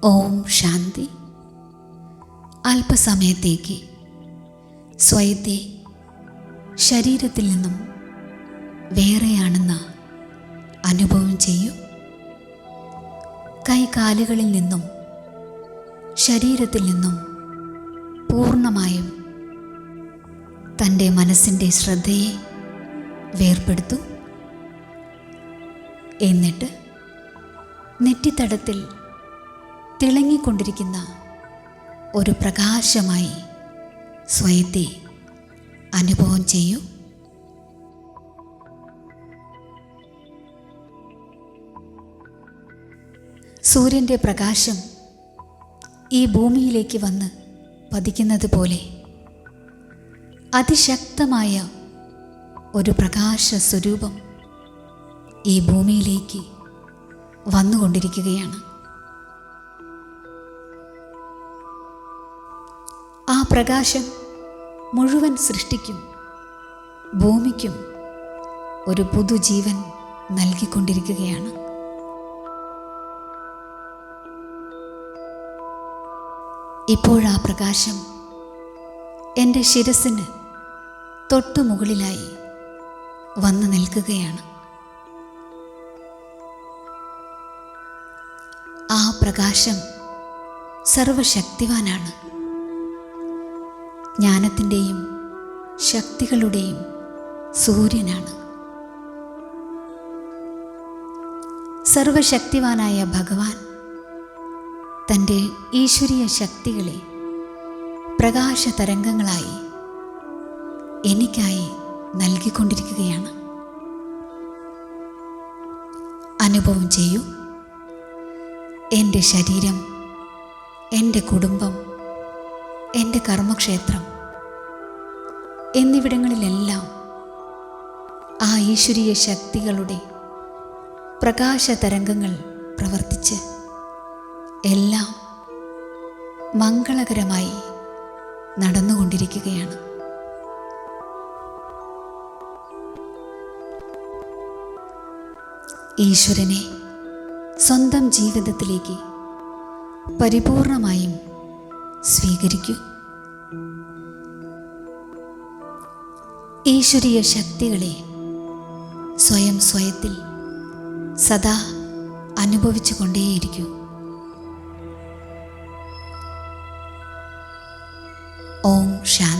ഓം ശാന്തി. അല്പസമയത്തേക്ക് സ്വയത്തെ ശരീരത്തിൽ നിന്നും വേറെയാണെന്ന അനുഭവം ചെയ്യൂ. കൈകാലുകളിൽ നിന്നും ശരീരത്തിൽ നിന്നും പൂർണ്ണമായും തൻ്റെ മനസ്സിൻ്റെ ശ്രദ്ധയെ വേർപെടുത്തൂ. എന്നിട്ട് നെറ്റിത്തടത്തിൽ തിളങ്ങിക്കൊണ്ടിരിക്കുന്ന ഒരു പ്രകാശമായി സ്വയത്തെ അനുഭവം ചെയ്യൂ. സൂര്യൻ്റെ പ്രകാശം ഈ ഭൂമിയിലേക്ക് വന്ന് പതിക്കുന്നത് പോലെ അതിശക്തമായ ഒരു പ്രകാശ സ്വരൂപം ഈ ഭൂമിയിലേക്ക് വന്നുകൊണ്ടിരിക്കുകയാണ്. ആ പ്രകാശം മുഴുവൻ സൃഷ്ടിക്കും ഭൂമിക്കും ഒരു പുതുജീവൻ നൽകിക്കൊണ്ടിരിക്കുകയാണ്. ഇപ്പോഴാ പ്രകാശം എൻ്റെ ശിരസിന് തൊട്ടു മുകളിലായി വന്നു നിൽക്കുകയാണ്. ആ പ്രകാശം സർവശക്തിവാനാണ്. ജ്ഞാനത്തിൻ്റെയും ശക്തികളുടെയും സൂര്യനാണ്. സർവശക്തിവാനായ ഭഗവാൻ തൻ്റെ ഈശ്വരീയ ശക്തികളെ പ്രകാശ തരംഗങ്ങളായി എനിക്കായി നൽകിക്കൊണ്ടിരിക്കുകയാണ്. അനുഭവം ചെയ്യൂ. എൻ്റെ ശരീരം, എൻ്റെ കുടുംബം, എൻ്റെ കർമ്മക്ഷേത്രം എന്നിവിടങ്ങളിലെല്ലാം ആ ഈശ്വരീയ ശക്തികളുടെ പ്രകാശ തരംഗങ്ങൾ പ്രവർത്തിച്ച് എല്ലാം മംഗളകരമായി നടന്നുകൊണ്ടിരിക്കുകയാണ്. ഈശ്വരനെ സ്വന്തം ജീവിതത്തിലേക്ക് പരിപൂർണമായും സ്വീകരിക്കൂ. ഈശ്വരീയ ശക്തികളെ സ്വയത്തിൽ സദാ അനുഭവിച്ചു കൊണ്ടേയിരിക്കൂ. ഓം ശാന്തി.